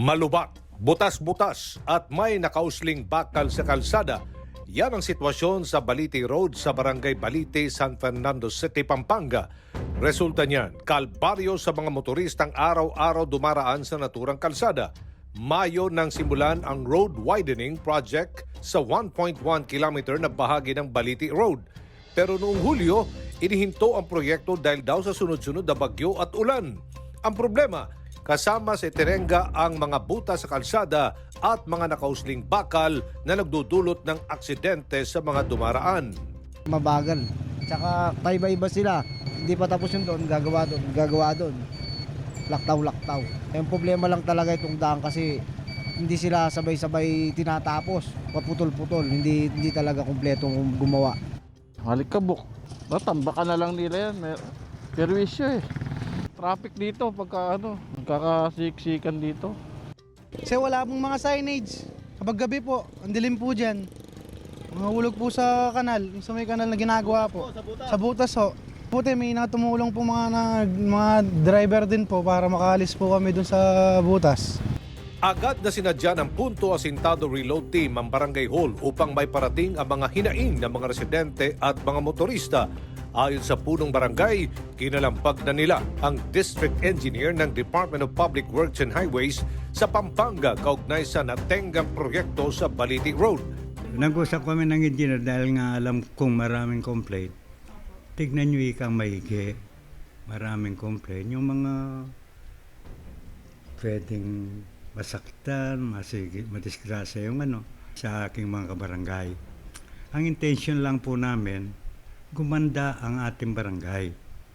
Malubak, butas-butas at may nakausling bakal sa kalsada. Yan ang sitwasyon sa Balite Road sa Barangay Balite, San Fernando City, Pampanga. Resulta niyan, kalbaryo sa mga motoristang araw-araw dumaraan sa naturang kalsada. Mayo nang simulan ang road widening project sa 1.1 kilometer na bahagi ng Balite Road. Pero noong Hulyo, inihinto ang proyekto dahil daw sa sunod-sunod na bagyo at ulan. Ang problema, kasama sa Itirenga ang mga buta sa kalsada at mga nakausling bakal na nagdudulot ng aksidente sa mga dumaraan. Mabagal. Tsaka paiba-iba sila. Hindi pa tapos yung doon, gagawa doon. Laktaw-laktaw. Yung problema lang talaga itong daan kasi hindi sila sabay-sabay tinatapos. Paputol-putol. Hindi talaga kumpletong gumawa. Halikabok. Tambakan na lang nila yan. Perwisyo eh. Traffic dito pagka nagkakasiksikan dito. Kasi wala pong mga signage. Kapag gabi po, ang dilim po dyan. Mahulog po sa kanal, sa may kanal na ginagawa po. Sa butas ho. Buti may natumulong po mga driver din po para makaalis po kami dun sa butas. Agad na sinadya ng Punto Asintado Reload Team ang Barangay Hall upang may parating ang mga hinaing ng mga residente at mga motorista. Ayon sa punong barangay, kinalampag na nila ang District Engineer ng Department of Public Works and Highways sa Pampanga kaugnay sa natenggang proyekto sa Balite Road. Nag-usap kami ng engineer dahil nga alam kong maraming complaint. Tignan nyo ikang maigi. Maraming complaint. Yung mga pwedeng masaktan, madisgrasya yung sa aking mga kabarangay. Ang intention lang po namin, gumanda ang ating barangay.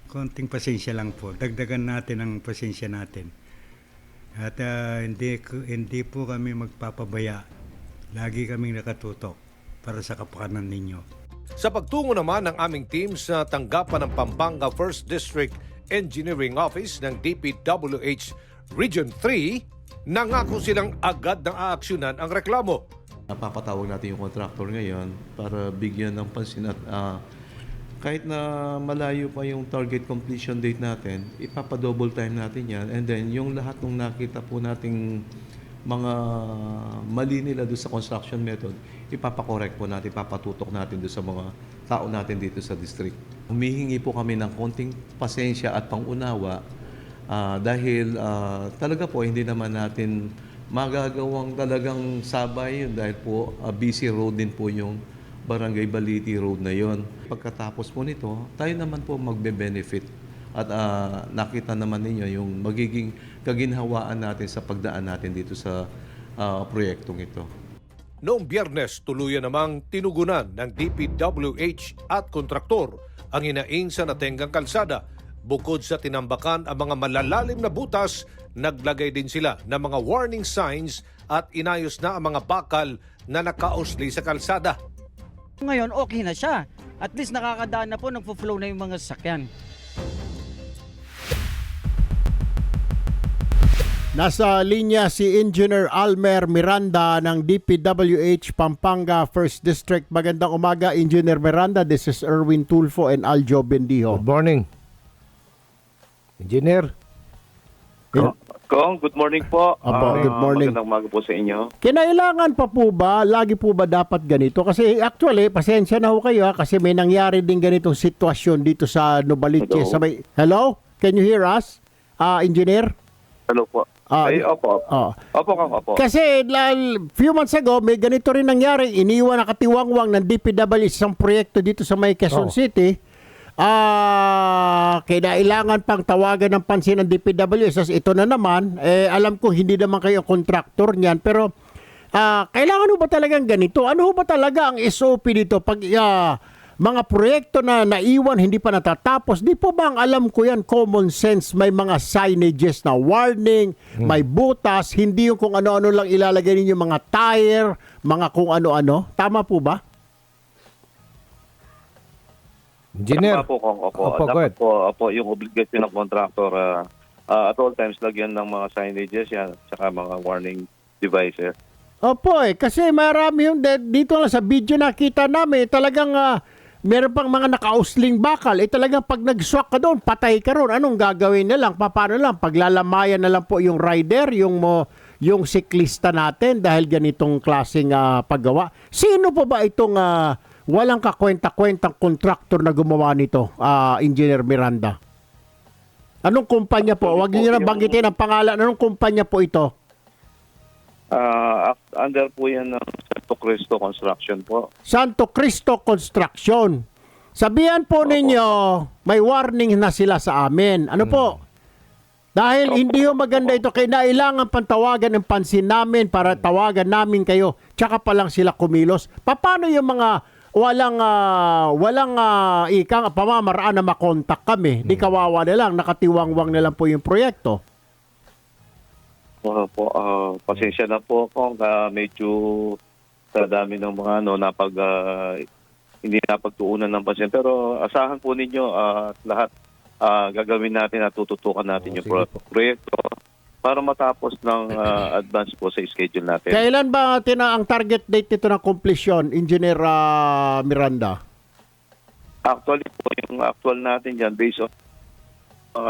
Konting pasensya lang po. Dagdagan natin ang pasensya natin. At hindi po kami magpapabaya. Lagi kaming nakatutok para sa kapakanan ninyo. Sa pagtungo naman ng aming team sa tanggapan ng Pampanga 1st District Engineering Office ng DPWH Region 3, nangako silang agad na aaksyonan ang reklamo. Napapatawag natin yung contractor ngayon para bigyan ng pansin at kahit na malayo pa yung target completion date natin, ipapadouble time natin yan. And then yung lahat ng nakita po nating mga mali nila doon sa construction method, ipapakorek po natin, ipapatutok natin doon sa mga tao natin dito sa district. Humihingi po kami ng konting pasensya at pangunawa dahil talaga po hindi naman natin magagawang talagang sabay yun dahil po busy road din po yung Barangay Balite Road na yon. Pagkatapos po nito, tayo naman po magbe-benefit at nakita naman ninyo yung magiging kaginhawaan natin sa pagdaan natin dito sa proyektong ito. Noong Biyernes, tuluyan namang tinugunan ng DPWH at kontraktor ang hinaing sa natenggang kalsada. Bukod sa tinambakan ang mga malalalim na butas, naglagay din sila ng mga warning signs at inayos na ang mga bakal na nakausli sa kalsada. Ngayon, okay na siya. At least nakakadaan na po, nagpo-flow na yung mga sasakyan. Nasa linya si Engineer Almer Miranda ng DPWH Pampanga 1st District. Magandang umaga, Engineer Miranda. This is Erwin Tulfo and Aljo Bendijo. Good morning, Engineer. Kong, good morning po. Apo, good morning. Magandang umaga po sa inyo. Kinailangan pa po ba, lagi po ba dapat ganito? Kasi actually, pasensya na ho kayo kasi may nangyari din ganitong sitwasyon dito sa Novaliches. Hello? Can you hear us, Engineer? Hello po. Opo. Opo, Kong, opo. Kasi few months ago, may ganito rin nangyari. Iniwan nakatiwangwang ng DPWH isang proyekto dito sa may Quezon City. Kailangan pang tawagan ng pansin ng DPWH. Ito na naman, alam ko hindi naman kayo contractor niyan, pero kailangan ho ba talagang ganito? Ano ho ba talaga ang SOP dito pag mga proyekto na naiwan hindi pa natatapos? Di po ba ang alam ko yan, common sense, may mga signages na warning, may butas, hindi yung kung ano-ano lang ilalagay ninyo, mga tire, mga kung ano-ano. Tama po ba? Engineer. Tama po, Kong, opo. Dapat po, yung obligasyon ng contractor at all times lagyan ng mga signages yan saka mga warning devices. Opo kasi marami yung dito lang sa video nakita namin, talagang meron pang mga nakausling bakal. Talagang pag nag-swak ka doon, patay ka ron. Anong gagawin na lang? Paano lang? Paglalamayan na lang po yung rider, yung yung siklista natin dahil ganitong klaseng paggawa. Sino po ba itong walang kakwenta-kwentang kontraktor na gumawa nito, Engineer Miranda? Anong kumpanya po? Huwag niyo na banggitin ang pangalan. Anong kumpanya po ito? Under po yan ng Santo Cristo Construction po. Santo Cristo Construction. Sabihan po ninyo, may warning na sila sa amin. Ano po? Dahil hindi ho maganda ito, kailangan pantawagan ng pansin namin para tawagan namin kayo. Tsaka pa lang sila kumilos. Paano yung mga walang ikang pamamaraan na makontak kami? Di kawawa na lang, nakatiwangwang na lang po yung proyekto. Pasensya na po kung medyo sa dami ng mga hindi napagtuunan ng pansin. Pero asahan po ninyo lahat gagawin natin at tututukan natin yung proyekto para matapos ng advance po sa schedule natin. Kailan ba ang target date nito ng completion, Engineer Miranda? Actually po, yung actual natin dyan based on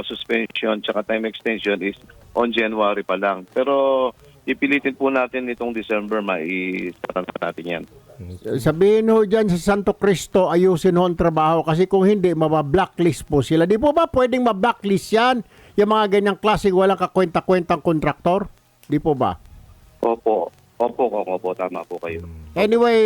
suspension tsaka time extension is on January pa lang. Pero ipilitin po natin itong December mai-start natin yan. Sabihin ho dyan sa Santo Cristo, ayusin ho ang trabaho kasi kung hindi, mabablacklist po sila. Di po ba pwedeng mablacklist yan? Yung mga ganyang klaseng walang kakwenta-kwentang kontraktor? Di po ba? Opo, tama po kayo. Anyway,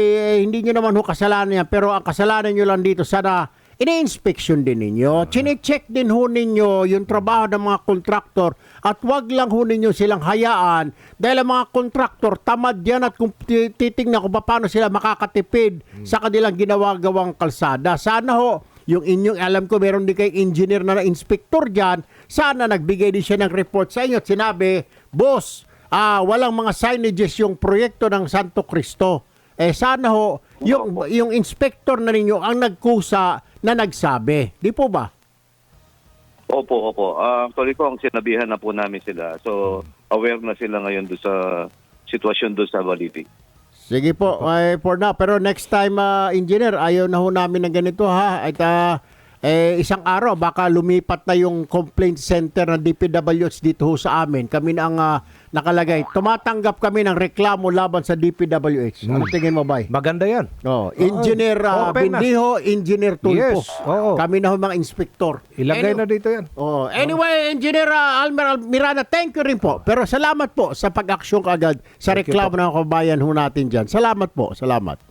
hindi nyo naman ho kasalanan yan, pero ang kasalanan nyo lang dito, sana ini-inspection din ninyo. Chine-check din ho ninyo yung trabaho ng mga kontraktor at wag lang ho ninyo silang hayaan dahil ang mga kontraktor tamad yan at kung titingnan kung paano sila makakatipid sa kanilang ginawa-gawang kalsada. Sana ho, yung inyong, alam ko meron din kayong engineer na inspector dyan, sana nagbigay din siya ng report sa inyo at sinabi, boss, walang mga signages yung proyekto ng Santo Cristo. Sana ho, yung inspector na ninyo ang nagkusa na nagsabi. Di po ba? Opo. Actually po, ang sinabihan na po namin sila. So, aware na sila ngayon doon sa sitwasyon doon sa Baliti. Sige po, for now. Pero next time, engineer, ayaw na ho namin ng ganito ha. At isang araw, baka lumipat na yung complaint center ng DPWH dito ho sa amin. Kami na ang nakalagay. Tumatanggap kami ng reklamo laban sa DPWH. Ano tingin mo, Bay? Maganda yan. Engineer open na. Bindiho, Engineer Tulpo. Yes, oo. Kami na ho mga inspektor. Ilagay na dito yan. Anyway, Engineer Almer Miranda, thank you rin po. Pero salamat po sa pag-aksyon kaagad sa reklamo ng kabayan ho natin dyan. Salamat po. Salamat.